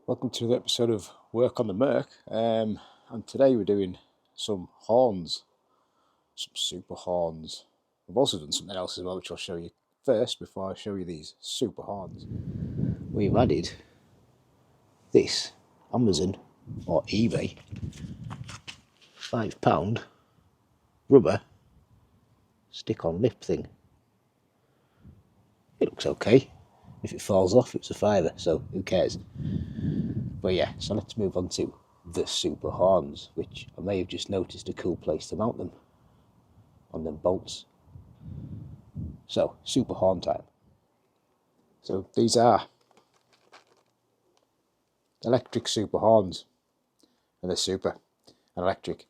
Welcome to the episode of Work on the Merc, and today we're doing some horns, some super horns. I've also done something else as well, which I'll show you first before I show you these super horns. We've added this Amazon or eBay £5 rubber stick-on lip thing. It looks okay. If it falls off, it's a fiver, so who cares? But yeah, so let's move on to the super horns, which I may have just noticed a cool place to mount them on them bolts. So, super horn time. So these are electric super horns, and they're super and electric.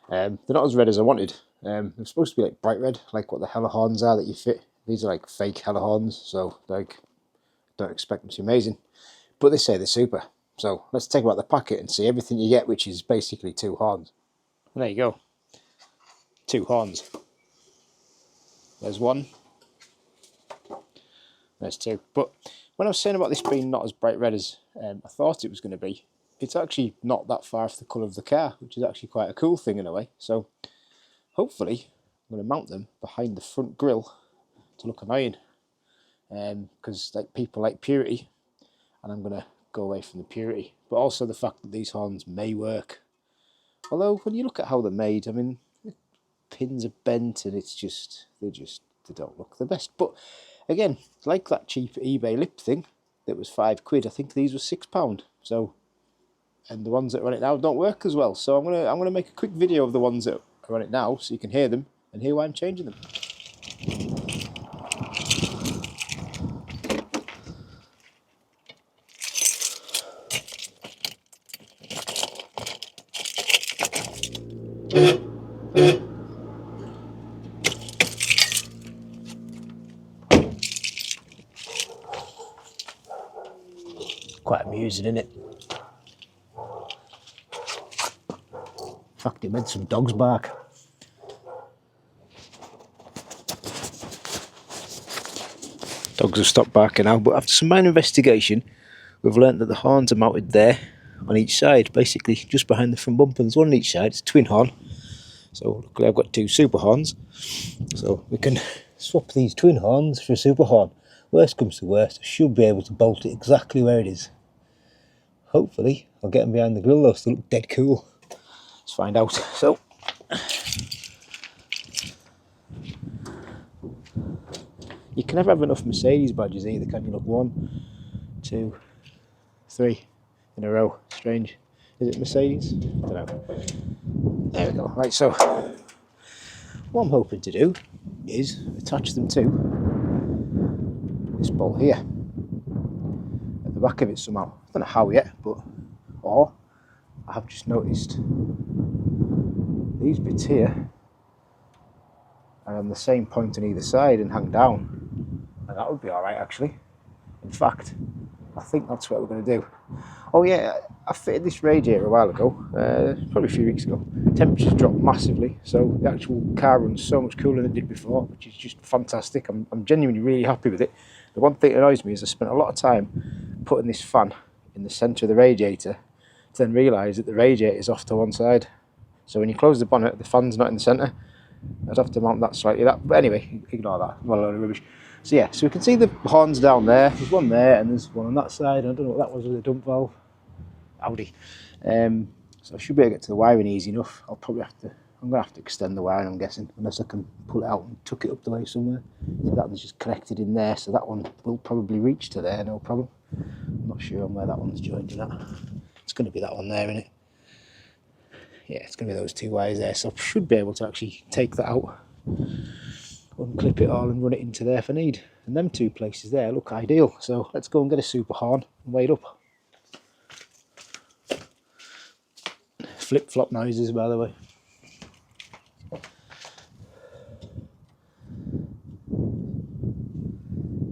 They're not as red as I wanted. They're supposed to be like bright red, like what the Hella horns are that you fit. These are like fake Hella horns, so like don't expect them to be amazing. But they say they're super. So let's take out the packet and see everything you get, which is basically two horns. And there you go. Two horns. There's one. There's two. But when I was saying about this being not as bright red as I thought it was going to be, it's actually not that far off the colour of the car, which is actually quite a cool thing in a way. So hopefully I'm going to mount them behind the front grille to look annoying. Because like people like purity, and I'm going to go away from the purity, but also the fact that these horns may work. Although when you look at how they're made, I mean, the pins are bent and it's just they don't look the best. But again, like that cheap eBay lip thing that was £5, I think these were £6. So, and the ones that run it now don't work as well. So I'm gonna make a quick video of the ones that are on it now, so you can hear them and hear why I'm changing them. Quite amusing, isn't it? In fact, it made some dogs bark. Dogs have stopped barking now, but after some minor investigation, we've learnt that the horns are mounted there on each side, basically just behind the front bumper. There's one on each side, it's a twin horn. So luckily I've got two super horns, so we can swap these twin horns for a super horn. Worst comes to worst, I should be able to bolt it exactly where it is. Hopefully I'll get them behind the grille though, so they look dead cool. Let's find out. So you can never have enough Mercedes badges either, can you? Look, 1, 2, 3 in a row. Strange. Is it Mercedes? I don't know. There we go. Right, so what I'm hoping to do is attach them to this bolt here at the back of it somehow. I don't know how yet, but or I have just noticed these bits here are on the same point on either side and hang down, and that would be alright actually. In fact, I think that's what we're going to do. Oh yeah, I fitted this radiator a while ago, probably a few weeks ago. Temperatures dropped massively, so the actual car runs so much cooler than it did before, which is just fantastic. I'm genuinely really happy with it. The one thing that annoys me is I spent a lot of time putting this fan in the centre of the radiator to then realise that the radiator is off to one side. So when you close the bonnet, the fan's not in the centre. I'd have to mount that slightly. But anyway, ignore that. Well, a load of rubbish. So yeah, so we can see the horns down there. There's one there and there's one on that side. I don't know what that was with the dump valve. Audi. So I should be able to get to the wiring easy enough. I'm going to have to extend the wiring, I'm guessing, unless I can pull it out and tuck it up the way somewhere. So that one's just connected in there, so that one will probably reach to there, no problem. I'm not sure on where that one's joined to that. It's going to be that one there, isn't it? Yeah, it's going to be those two wires there, so I should be able to actually take that out, unclip it all and run it into there if I need. And them two places there look ideal, so let's go and get a super horn and weigh it up. Flip-flop noises, by the way.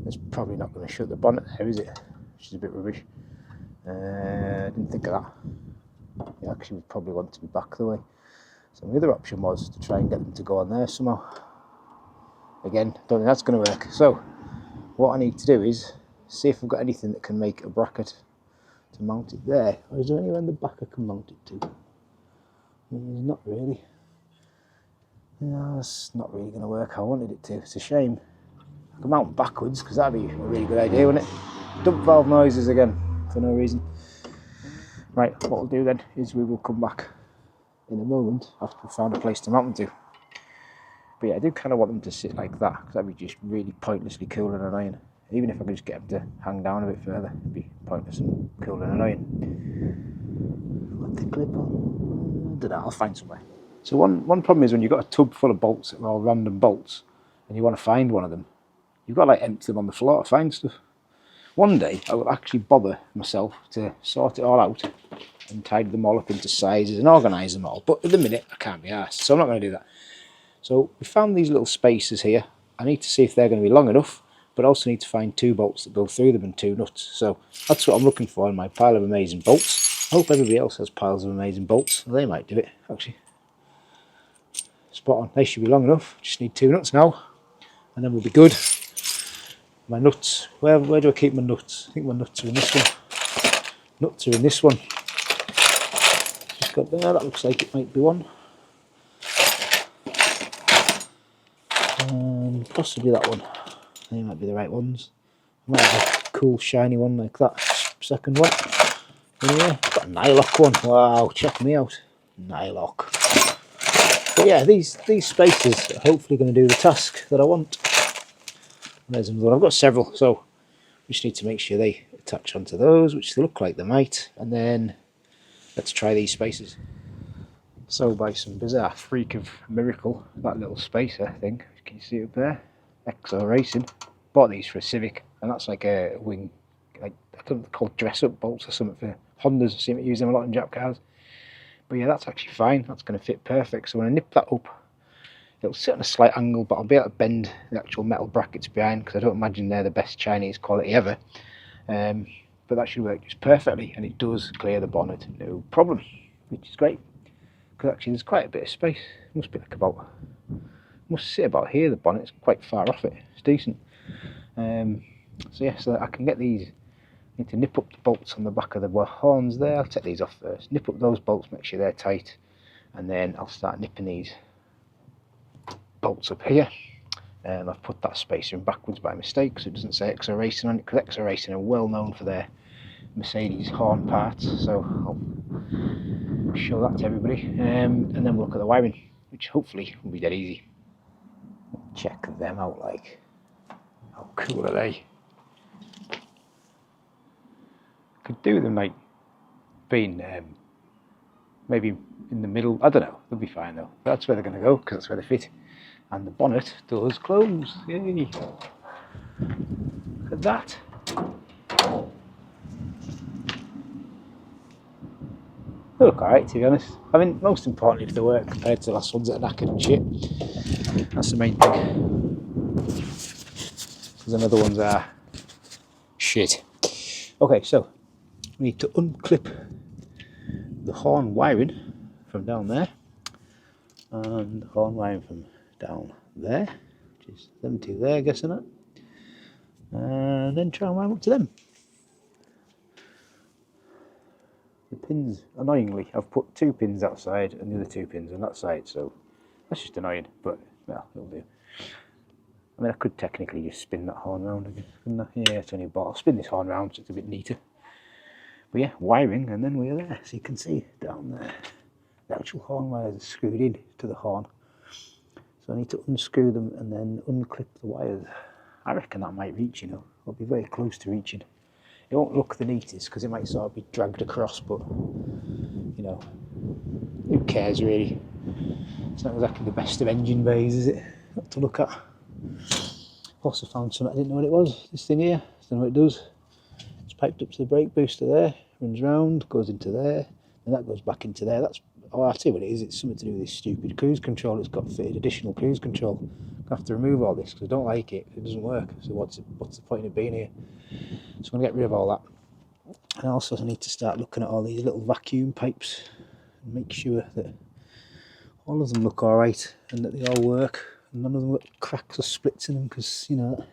It's probably not going to shut the bonnet there, is it? Which is a bit rubbish. I didn't think of that. Yeah, actually, we probably want to be back the way. So the other option was to try and get them to go on there somehow. Again, don't think that's going to work. So what I need to do is see if I've got anything that can make a bracket to mount it there. Or is there anywhere in the back I can mount it to? Not really. No, it's not really going to work how I wanted it to. It's a shame. I can mount backwards because that'd be a really good idea, wouldn't it? Dump valve noises again for no reason. Right, what we'll do then is we will come back in a moment after we've found a place to mount them to. But yeah, I do kind of want them to sit like that because that'd be just really pointlessly cool and annoying. Even if I could just get them to hang down a bit further, it'd be pointless and cool and annoying. Put the clip on. I don't know, I'll find somewhere. So one problem is when you've got a tub full of bolts that are all random bolts and you want to find one of them, you've got to like empty them on the floor to find stuff. One day I will actually bother myself to sort it all out and tidy them all up into sizes and organise them all. But at the minute I can't be arsed, so I'm not going to do that. So we found these little spaces here. I need to see if they're going to be long enough, but also need to find 2 bolts that go through them and 2 nuts. So that's what I'm looking for in my pile of amazing bolts. I hope everybody else has piles of amazing bolts. Well, they might do it, actually. Spot on. They should be long enough. Just need 2 nuts now, and then we'll be good. My nuts. Where do I keep my nuts? I think my nuts are in this one. Nuts are in this one. Just got there. That looks like it might be one. Possibly that one. They might be the right ones. I might have a cool shiny one like that. Second one. Anyway, got a nylock one. Wow, check me out. Nylock. But yeah, these spaces are hopefully going to do the task that I want. And there's another one. I've got several, so we just need to make sure they attach onto those, which they look like they might. And then let's try these spaces. So by some bizarre freak of miracle, that little spacer thing, can you see it up there? XO Racing. Bought these for a Civic, and that's like a wing, like I don't know, they're called dress-up bolts or something for Hondas. I seem to use them a lot in Jap cars. But yeah, that's actually fine. That's going to fit perfect. So when I nip that up, it'll sit on a slight angle, but I'll be able to bend the actual metal brackets behind because I don't imagine they're the best Chinese quality ever. But that should work just perfectly, and it does clear the bonnet, no problem, which is great. Because actually there's quite a bit of space. It must be like about, must sit about here, the bonnet's quite far off it. It's decent. So yeah, so I can get these. I need to nip up the bolts on the back of the horns there. I'll take these off first. Nip up those bolts, make sure they're tight, and then I'll start nipping these bolts up here. I've put that spacer in backwards by mistake, so it doesn't say XO Racing on it, because XO Racing are well known for their Mercedes horn parts, so I'll show that to everybody. And then we'll look at the wiring, which hopefully will be dead easy. Check them out, like, how cool are they? Could do them like being maybe in the middle. I don't know, they'll be fine though. That's where they're going to go because that's where they fit. And the bonnet does close. Yay! Look at that. They look alright, to be honest. I mean, most importantly, if they work compared to the last ones that are knackered and shit. That's the main thing. Because then other ones are shit. Okay, so we need to unclip the horn wiring from down there and the horn wiring from down there, which is them two there, guessing it, and then try and wire up to them. The pins, annoyingly, I've put 2 pins outside and the other 2 pins on that side, so that's just annoying, but well, it'll do. I mean, I could technically just spin that horn round again, couldn't I? Yeah, it's only a bot. I'll spin this horn round so it's a bit neater. But yeah, wiring, and then we're there, so you can see down there, the actual horn wires are screwed in to the horn. So I need to unscrew them and then unclip the wires. I reckon that might reach, you know, it'll be very close to reaching. It won't look the neatest because it might sort of be dragged across, but, you know, who cares really? It's not exactly the best of engine bays, is it? Not to look at. Also found something, I didn't know what it was, this thing here, I don't know what it does. It's piped up to the brake booster there, runs round, goes into there, and that goes back into there. That's, oh, I'll tell you what it is, it's something to do with this stupid cruise control. It's got fitted additional cruise control. I have to remove all this because I don't like it, it doesn't work. So what's the point of it being here? So I'm going to get rid of all that. And also I need to start looking at all these little vacuum pipes and make sure that all of them look alright and that they all work. And none of them got cracks or splits in them because, you know, that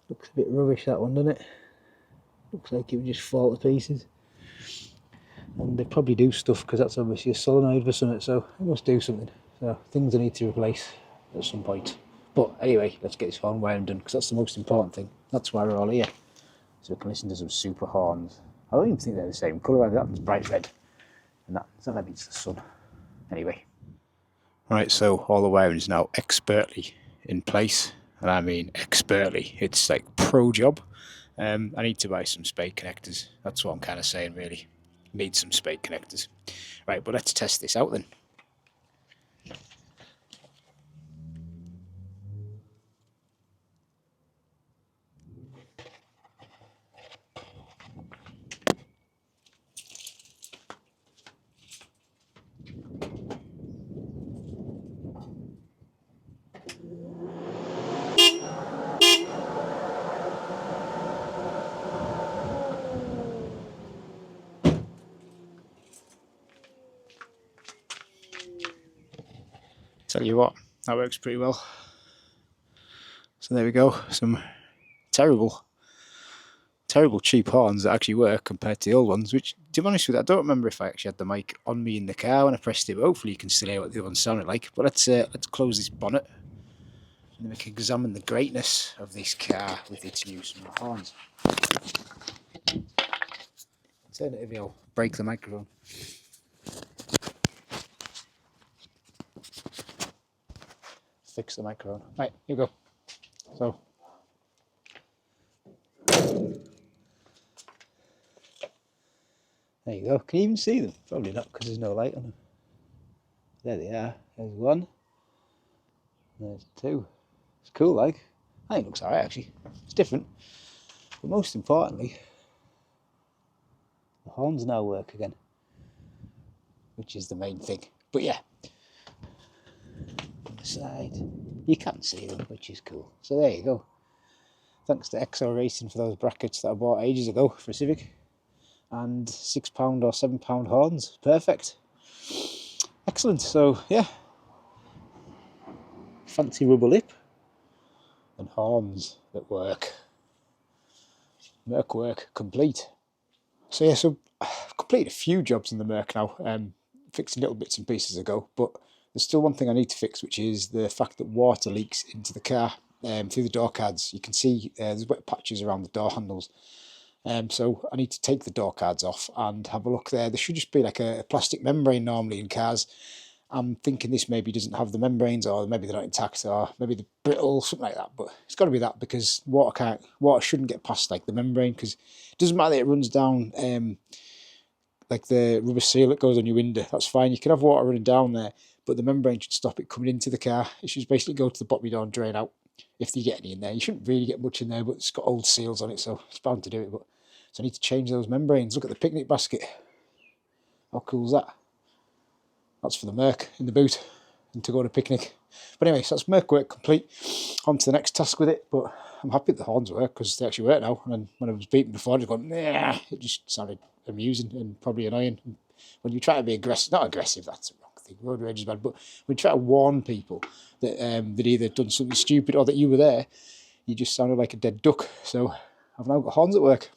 looks a bit rubbish, that one, doesn't it? Looks like it would just fall to pieces. And they probably do stuff because that's obviously a solenoid for something, so it must do something. So things I need to replace at some point. But anyway, let's get this horn wiring done because that's the most important thing. That's why we're all here. So we can listen to some super horns. I don't even think they're the same colour. That one's bright red. And that maybe it's the sun. Anyway. Right, so all the wiring is now expertly in place. And I mean expertly. It's like pro job. I need to buy some spade connectors. That's what I'm kind of saying, really. Need some spade connectors. Right, but let's test this out then. Tell you what, that works pretty well. So there we go, some terrible cheap horns that actually work compared to the old ones, which, to be honest with you, I don't remember if I actually had the mic on me in the car when I pressed it, but hopefully you can still hear what the other one sounded like. But let's close this bonnet and then we can examine the greatness of this car with its new small horns. Alternatively, I'll break the microphone. Fix the microphone. Right, here we go. So, there you go. Can you even see them? Probably not because there's no light on them. There they are. There's one. There's two. It's cool, like. I think it looks alright, actually. It's different. But most importantly, the horns now work again, which is the main thing. But yeah, on the side, you can see them, which is cool. So there you go. Thanks to XO Racing for those brackets that I bought ages ago for a Civic. And £6 or £7 horns. Perfect. Excellent. So yeah, fancy rubber lip and horns that work. Merc work complete. So yeah, so I've completed a few jobs in the Merc now, fixing little bits and pieces ago, but there's still one thing I need to fix, which is the fact that water leaks into the car through the door cards. You can see there's wet patches around the door handles. So I need to take the door cards off and have a look there. There should just be like a plastic membrane normally in cars. I'm thinking this maybe doesn't have the membranes, or maybe they're not intact, or maybe they're brittle, something like that. But it's got to be that, because water shouldn't get past like the membrane, because it doesn't matter that it runs down like the rubber seal that goes on your window. That's fine. You can have water running down there, but the membrane should stop it coming into the car. It should basically go to the bottom of your door and drain out. If you get any in there, you shouldn't really get much in there, but it's got old seals on it, so it's bound to do it. But so I need to change those membranes. Look at the picnic basket. How cool is that? That's for the Merc in the boot and to go on a picnic. But anyway, so that's Merc work complete. On to the next task with it. But I'm happy that the horns work, because they actually work now. And then when I was beating before, I was going, nah, it just sounded amusing and probably annoying. And when you try to be aggressive, not aggressive, that's the wrong thing. Road rage is bad. But when you try to warn people that they'd either done something stupid or that you were there, you just sounded like a dead duck. So I've now got horns at work.